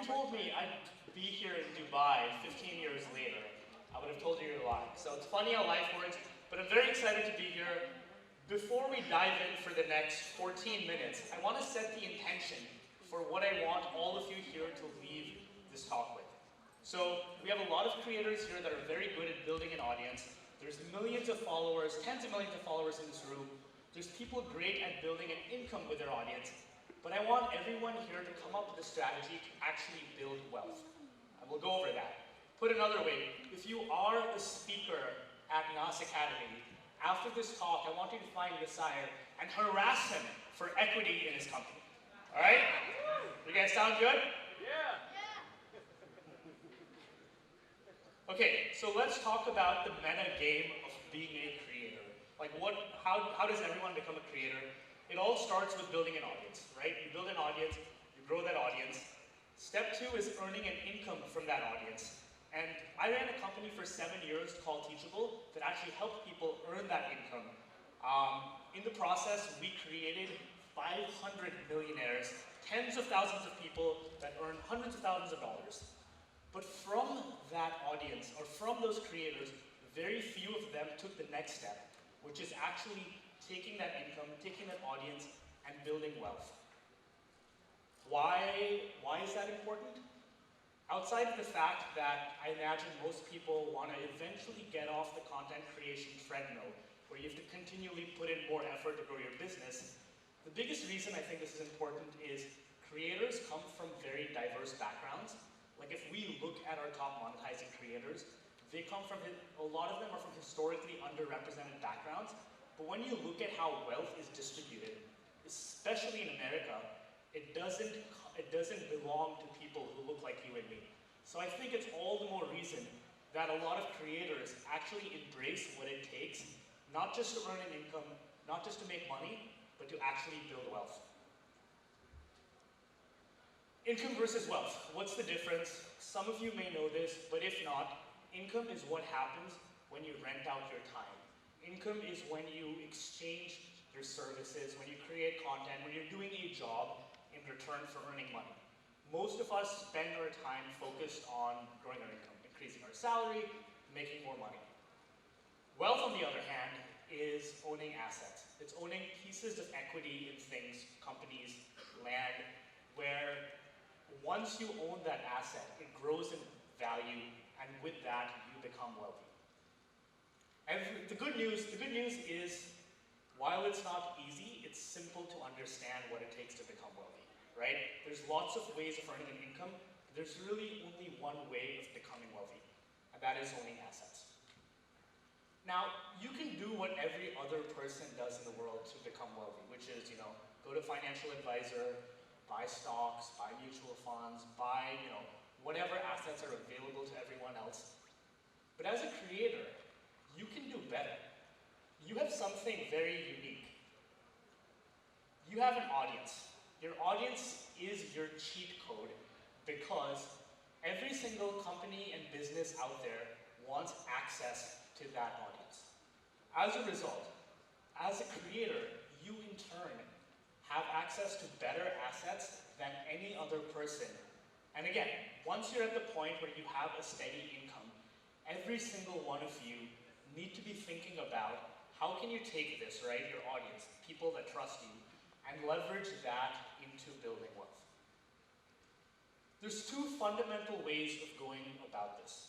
you told me I'd be here in Dubai 15 years later, I would have told you you're lying. So it's funny how life works, but I'm very excited to be here. Before we dive in for the next 14 minutes, I want to set the intention for what I want all of you here to leave this talk with. So we have a lot of creators here that are very good at building an audience. There's millions of followers, tens of millions of followers in this room. There's people great at building an income with their audience. But I want everyone here to come up with a strategy to actually build wealth. And we'll go over that. Put another way, if you are a speaker at NAS Academy, after this talk, I want you to find Messiah and harass him for equity in his company. All right? You guys sound good? Yeah. Okay, so let's talk about the meta game of being a creator. Like how does everyone become a creator? It all starts with building an audience, right? You build an audience, you grow that audience. Step 2 is earning an income from that audience. And I ran a company for 7 years called Teachable that actually helped people earn that income. In the process, we created 500 millionaires, tens of thousands of people that earn hundreds of thousands of dollars. But from that audience, or from those creators, very few of them took the next step, which is actually taking that income, taking that audience, and building wealth. Why is that important? Outside of the fact that I imagine most people want to eventually get off the content creation treadmill, where you have to continually put in more effort to grow your business, the biggest reason I think this is important is creators come from very diverse backgrounds. Like if we look at our top monetizing creators, they come from, a lot of them are from historically underrepresented backgrounds, but when you look at how wealth is distributed, especially in America, it doesn't belong to people who look like you and me. So I think it's all the more reason that a lot of creators actually embrace what it takes, not just to earn an income, not just to make money, but to actually build wealth. Income versus wealth. What's the difference? Some of you may know this, but if not, income is what happens when you rent out your time. Income is when you exchange your services, when you create content, when you're doing a job in return for earning money. Most of us spend our time focused on growing our income, increasing our salary, making more money. Wealth, on the other hand, is owning assets. It's owning pieces of equity in things, companies, land, where once you own that asset, it grows in value, and with that, you become wealthy. And the good news is, while it's not easy, it's simple to understand what it takes to become wealthy. Right? There's lots of ways of earning an income. There's really only one way of becoming wealthy, and that is owning assets. Now, you can do what every other person does in the world to become wealthy, which is, go to a financial advisor, buy stocks, buy mutual funds, buy, whatever assets are available to everyone else. But as a creator, you can do better. You have something very unique. You have an audience. Your audience is your cheat code because every single company and business out there wants access to that audience. As a result, as a creator, you in turn have access to better assets than any other person. And again, once you're at the point where you have a steady income, every single one of you need to be thinking about how can you take this, right, your audience, people that trust you, and leverage that into building wealth. There's 2 fundamental ways of going about this.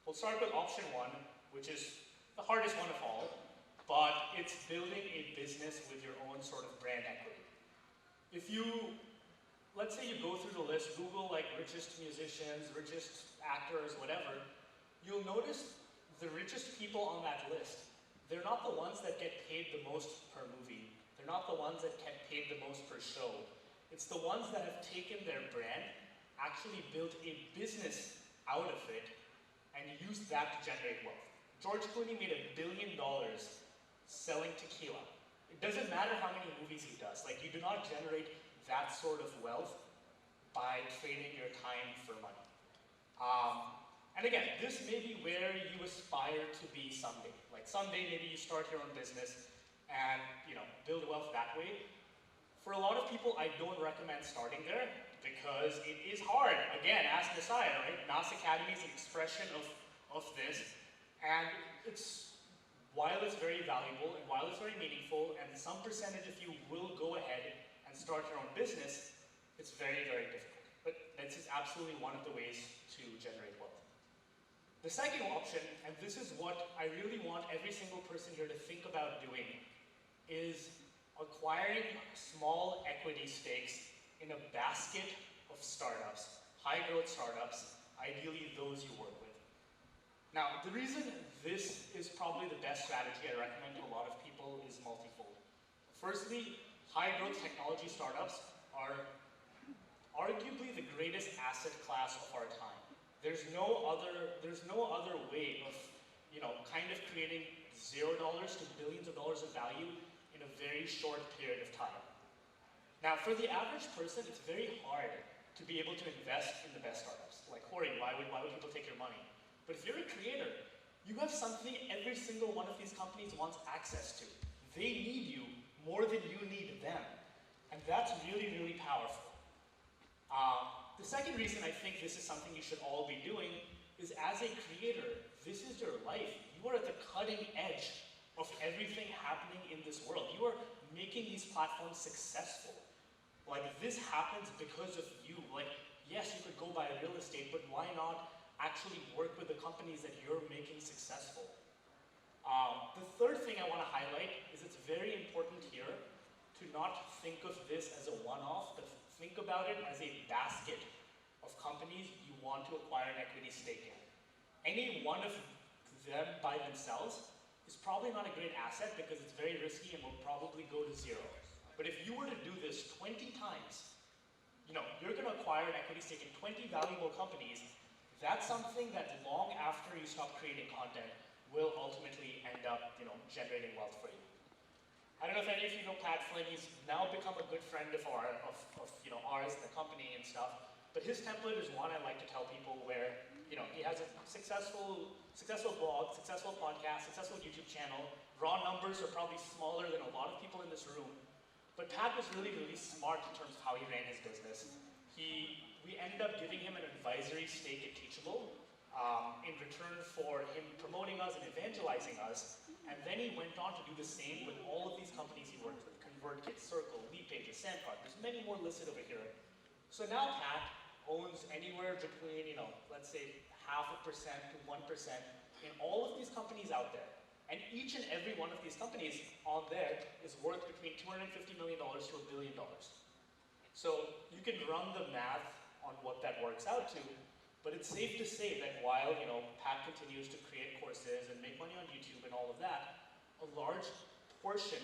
We'll start with option 1, which is the hardest one of all, but it's building a business with your own sort of brand equity. If you, let's say you go through the list, Google like richest musicians, richest actors, whatever, you'll notice the richest people on that list, they're not the ones that get paid the most per movie. They're not the ones that get paid the most per show. It's the ones that have taken their brand, actually built a business out of it, and used that to generate wealth. George Clooney made $1 billion selling tequila. It doesn't matter how many movies he does. Like, you do not generate that sort of wealth by trading your time for money. And again, this may be where you aspire to be someday. Like someday, maybe you start your own business and build wealth that way. For a lot of people, I don't recommend starting there because it is hard. Again, ask Messiah, right? Nas Academy is an expression of this, and while it's very valuable and while it's very meaningful, and some percentage of you will go ahead and start your own business, it's very, very difficult. But this is absolutely one of the ways to generate wealth. The second option, and this is what I really want every single person here to think about doing, is acquiring small equity stakes in a basket of startups, high-growth startups, ideally those you work with. Now, the reason this is probably the best strategy I recommend to a lot of people is multifold. Firstly, high-growth technology startups are arguably the greatest asset class of our time. There's no other way of, kind of creating $0 to billions of dollars of value in a very short period of time. Now, for the average person, it's very hard to be able to invest in the best startups. Like, Hori, why would people take your money? But if you're a creator, you have something every single one of these companies wants access to. They need you more than you need them. And that's really, really powerful. The second reason I think this is something you should all be doing is, as a creator, this is your life. You are at the cutting edge of everything happening in this world. You are making these platforms successful. Like, this happens because of you. Like, yes, you could go buy real estate, but why not actually work with the companies that you're making successful? The third thing I want to highlight is it's very important here to not think of this as a one-off, but think about it as a basket of companies you want to acquire an equity stake in. Any one of them by themselves is probably not a great asset because it's very risky and will probably go to zero. But if you were to do this 20 times, you're going to acquire an equity stake in 20 valuable companies. That's something that long after you stop creating content will ultimately end up, generating wealth for you. I don't know if any of you know Pat Flynn. He's now become a good friend of ours, the company and stuff. But his template is one I like to tell people where, he has a successful blog, successful podcast, successful YouTube channel. Raw numbers are probably smaller than a lot of people in this room. But Pat was really, really smart in terms of how he ran his business. We ended up giving him an advisory stake at Teachable in return for him promoting us and evangelizing us. And then he went on to do the same with all of these companies he worked with: ConvertKit, Circle, Leadpages, Sandcard. There's many more listed over here. So now Pat owns anywhere between, let's say 0.5% to 1% in all of these companies out there. And each and every one of these companies on there is worth between $250 million to $1 billion. So you can run the math on what that works out to, but it's safe to say that while, Pat continues to create courses and make money on YouTube and all of that, a large portion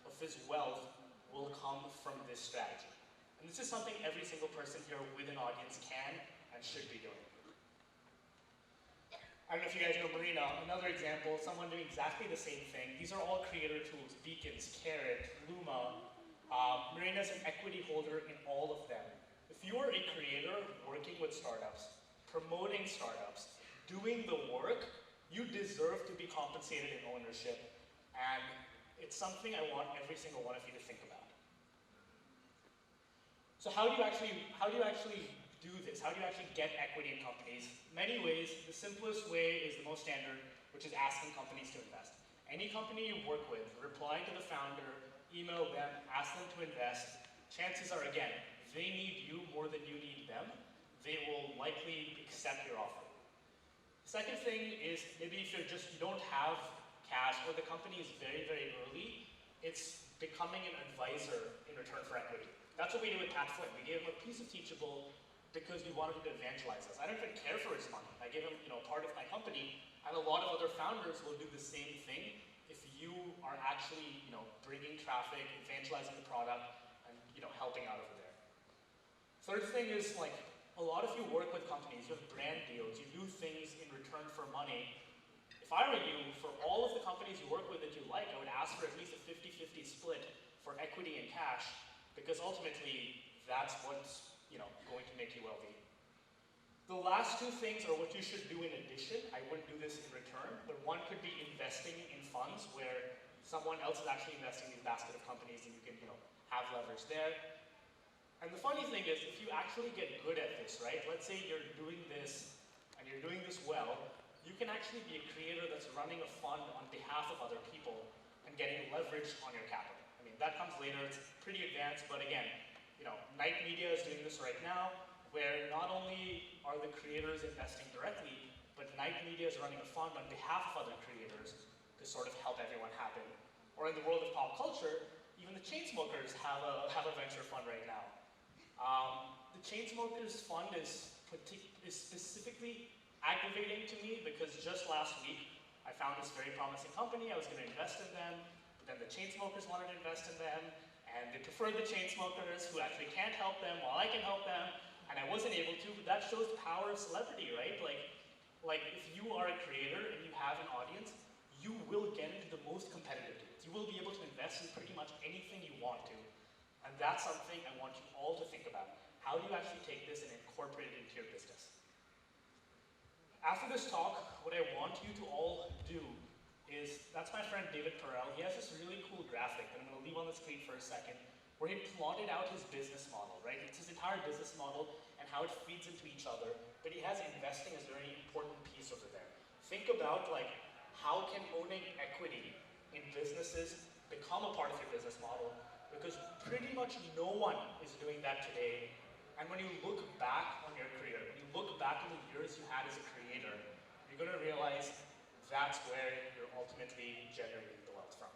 of his wealth will come from this strategy. And this is something every single person here with an audience can and should be doing. I don't know if you guys know Marina. Another example, someone doing exactly the same thing. These are all creator tools: Beacons, Carrot, Luma. Marina's an equity holder in all of them. If you are a creator working with startups, promoting startups, doing the work, you deserve to be compensated in ownership. And it's something I want every single one of you to think about. So how do you actually do this? How do you actually get equity in companies? Many ways. The simplest way is the most standard, which is asking companies to invest. Any company you work with, reply to the founder, email them, ask them to invest. Chances are, again, they need you more than you need them. They will likely accept your offer. Second thing is, maybe if you don't have cash, or the company is very, very early, it's becoming an advisor in return for equity. That's what we did with Pat Flynn. We gave him a piece of Teachable because we wanted him to evangelize us. I don't even care for his money. I gave him, part of my company, and a lot of other founders will do the same thing if you are actually, bringing traffic, evangelizing the product, and, helping out over there. Third thing is, a lot of you work with companies, you have brand deals, you do things in return for money. If I were you, for all of the companies you work with that you like, I would ask for at least a 50-50 split for equity and cash, because ultimately, that's what's, going to make you wealthy. The last two things are what you should do in addition. I wouldn't do this in return, but one could be investing in funds where someone else is actually investing in these basket of companies and you can, have leverage there. And the funny thing is, if you actually get good at this, right? Let's say you're doing this and you're doing this well, you can actually be a creator that's running a fund on behalf of other people and getting leverage on your capital. I mean, that comes later, it's pretty advanced, but again, Knight Media is doing this right now, where not only are the creators investing directly, but Knight Media is running a fund on behalf of other creators to sort of help everyone happen. Or in the world of pop culture, even the Chainsmokers have a venture fund right now. The Chainsmokers fund is specifically aggravating to me because just last week I found this very promising company. I was going to invest in them, but then the Chainsmokers wanted to invest in them, and they prefer the Chainsmokers who actually can't help them while I can help them, and I wasn't able to. But that shows the power of celebrity, right? Like if you are a creator and you have an audience, you will get into the most competitive deals. You will be able to invest in pretty much anything you want to. And that's something I want you all to think about. How do you actually take this and incorporate it into your business? After this talk, what I want you to all do is, that's my friend David Perel. He has this really cool graphic that I'm going to leave on the screen for a second, where he plotted out his business model, right? It's his entire business model and how it feeds into each other, but he has investing as a very important piece over there. Think about how can owning equity in businesses become a part of your business model, because pretty much no one is doing that today. And when you look back on your career, when you look back on the years you had as a creator, you're going to realize that's where you're ultimately generating the wealth from.